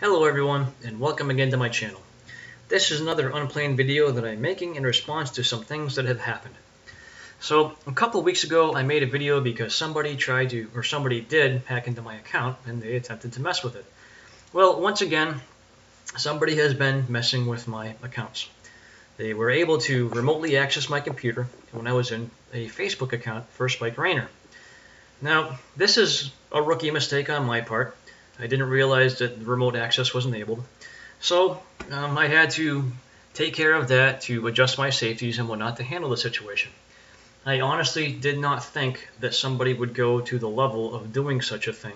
Hello everyone, and welcome again to my channel. This is another unplanned video that I'm making in response to some things that have happened. So, a couple of weeks ago I made a video because somebody did hack into my account and they attempted to mess with it. Well, once again, somebody has been messing with my accounts. They were able to remotely access my computer when I was in a Facebook account for Spike Rainer. Now, this is a rookie mistake on my part. I didn't realize that remote access was enabled. So I had to take care of that to adjust my safeties and whatnot to handle the situation. I honestly did not think that somebody would go to the level of doing such a thing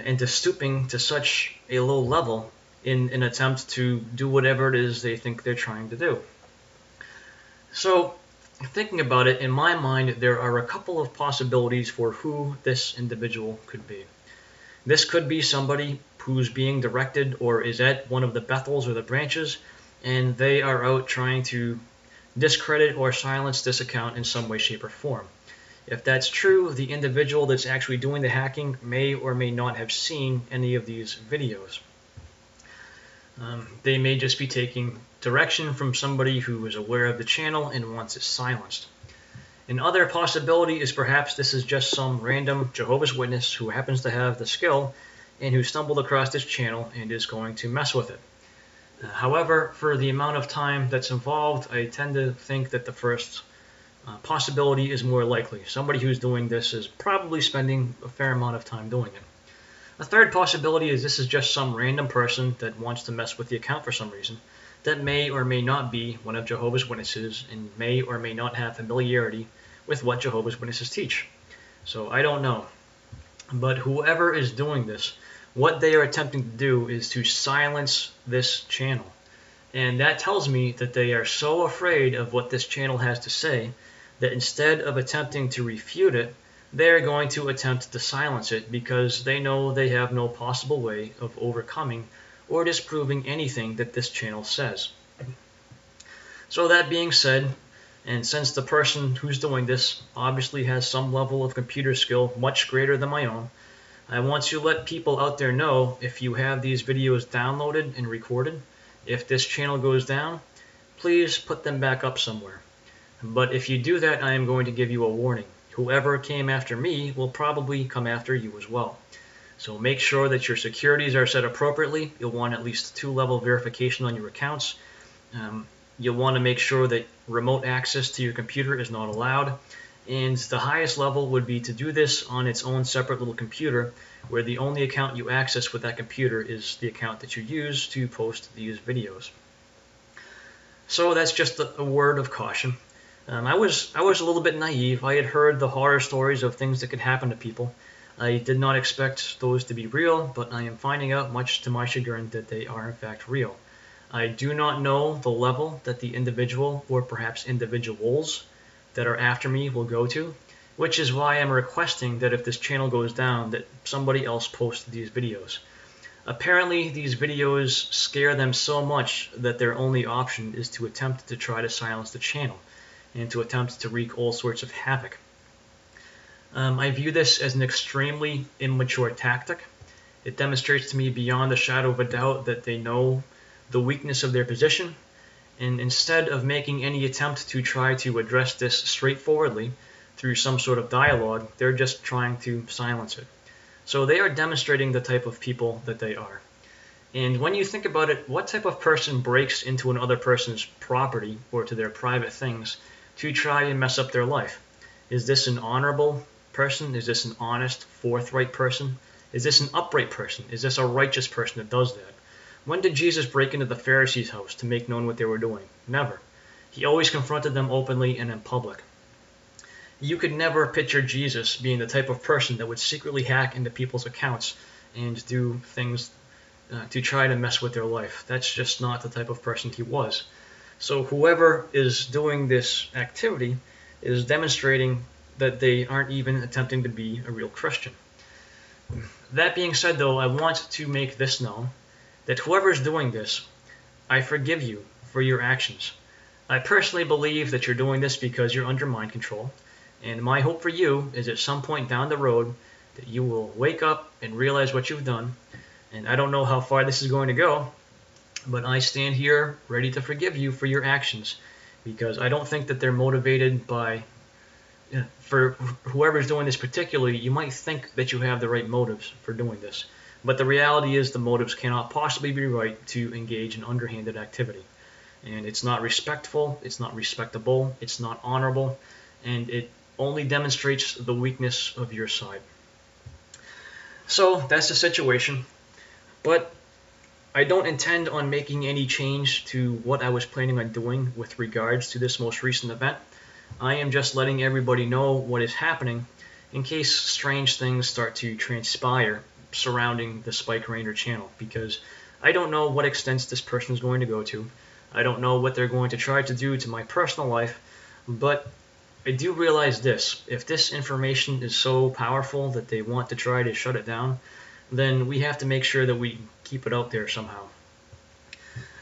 and to stooping to such a low level in an attempt to do whatever it is they think they're trying to do. So thinking about it, in my mind, there are a couple of possibilities for who this individual could be. This could be somebody who's being directed or is at one of the Bethels or the branches, and they are out trying to discredit or silence this account in some way, shape, or form. If that's true, the individual that's actually doing the hacking may or may not have seen any of these videos. They may just be taking direction from somebody who is aware of the channel and wants it silenced. Another possibility is perhaps this is just some random Jehovah's Witness who happens to have the skill and who stumbled across this channel and is going to mess with it. However, for the amount of time that's involved, I tend to think that the first possibility is more likely. Somebody who's doing this is probably spending a fair amount of time doing it. A third possibility is this is just some random person that wants to mess with the account for some reason that may or may not be one of Jehovah's Witnesses and may or may not have familiarity with what Jehovah's Witnesses teach. So I don't know. But whoever is doing this, what they are attempting to do is to silence this channel. And that tells me that they are so afraid of what this channel has to say that instead of attempting to refute it, they're going to attempt to silence it because they know they have no possible way of overcoming or disproving anything that this channel says. So that being said, and since the person who's doing this obviously has some level of computer skill much greater than my own, I want to let people out there know if you have these videos downloaded and recorded, if this channel goes down, please put them back up somewhere. But if you do that, I am going to give you a warning. Whoever came after me will probably come after you as well. So make sure that your securities are set appropriately. You'll want at least 2-level verification on your accounts. You'll want to make sure that remote access to your computer is not allowed. And the highest level would be to do this on its own separate little computer, where the only account you access with that computer is the account that you use to post these videos. So that's just a word of caution. I was a little bit naive. I had heard the horror stories of things that could happen to people. I did not expect those to be real, but I am finding out, much to my chagrin, that they are in fact real. I do not know the level that the individual, or perhaps individuals, that are after me will go to, which is why I'm requesting that if this channel goes down, that somebody else post these videos. Apparently, these videos scare them so much that their only option is to attempt to try to silence the channel and to attempt to wreak all sorts of havoc. I view this as an extremely immature tactic. It demonstrates to me beyond a shadow of a doubt that they know the weakness of their position, and instead of making any attempt to try to address this straightforwardly through some sort of dialogue, they're just trying to silence it. So they are demonstrating the type of people that they are. And when you think about it, what type of person breaks into another person's property or to their private things to try and mess up their life? Is this an honorable person? Is this an honest, forthright person? Is this an upright person? Is this a righteous person that does that? When did Jesus break into the Pharisees' house to make known what they were doing? Never. He always confronted them openly and in public. You could never picture Jesus being the type of person that would secretly hack into people's accounts and do things to try to mess with their life. That's just not the type of person he was. So whoever is doing this activity is demonstrating that they aren't even attempting to be a real Christian. That being said, though, I want to make this known, that whoever is doing this, I forgive you for your actions. I personally believe that you're doing this because you're under mind control, and my hope for you is at some point down the road that you will wake up and realize what you've done, And I don't know how far this is going to go, but I stand here ready to forgive you for your actions, because I don't think that they're motivated by, for whoever's doing this particularly, you might think that you have the right motives for doing this. But the reality is the motives cannot possibly be right to engage in underhanded activity. And it's not respectful, it's not respectable, it's not honorable, and it only demonstrates the weakness of your side. So that's the situation. But I don't intend on making any change to what I was planning on doing with regards to this most recent event. I am just letting everybody know what is happening in case strange things start to transpire surrounding the Spike Ranger channel, because I don't know what extents this person is going to go to. I don't know what they're going to try to do to my personal life, but I do realize this: if this information is so powerful that they want to try to shut it down, then we have to make sure that we keep it out there somehow.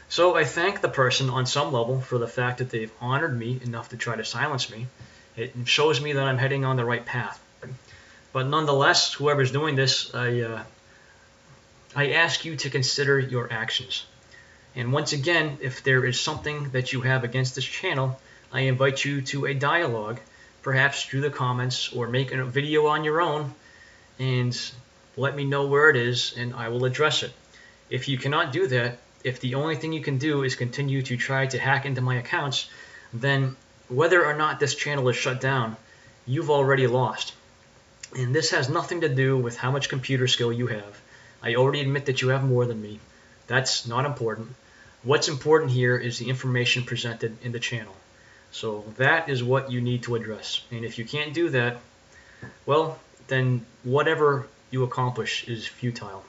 So I thank the person on some level for the fact that they've honored me enough to try to silence me. It shows me that I'm heading on the right path. But nonetheless, whoever's doing this, I ask you to consider your actions. And once again, if there is something that you have against this channel, I invite you to a dialogue, perhaps through the comments, or make a video on your own, and let me know where it is, and I will address it. If you cannot do that, if the only thing you can do is continue to try to hack into my accounts, then whether or not this channel is shut down, you've already lost. And this has nothing to do with how much computer skill you have. I already admit that you have more than me. That's not important. What's important here is the information presented in the channel. So that is what you need to address. And if you can't do that, well, then whatever you accomplish is futile.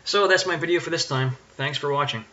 So that's my video for this time. Thanks for watching.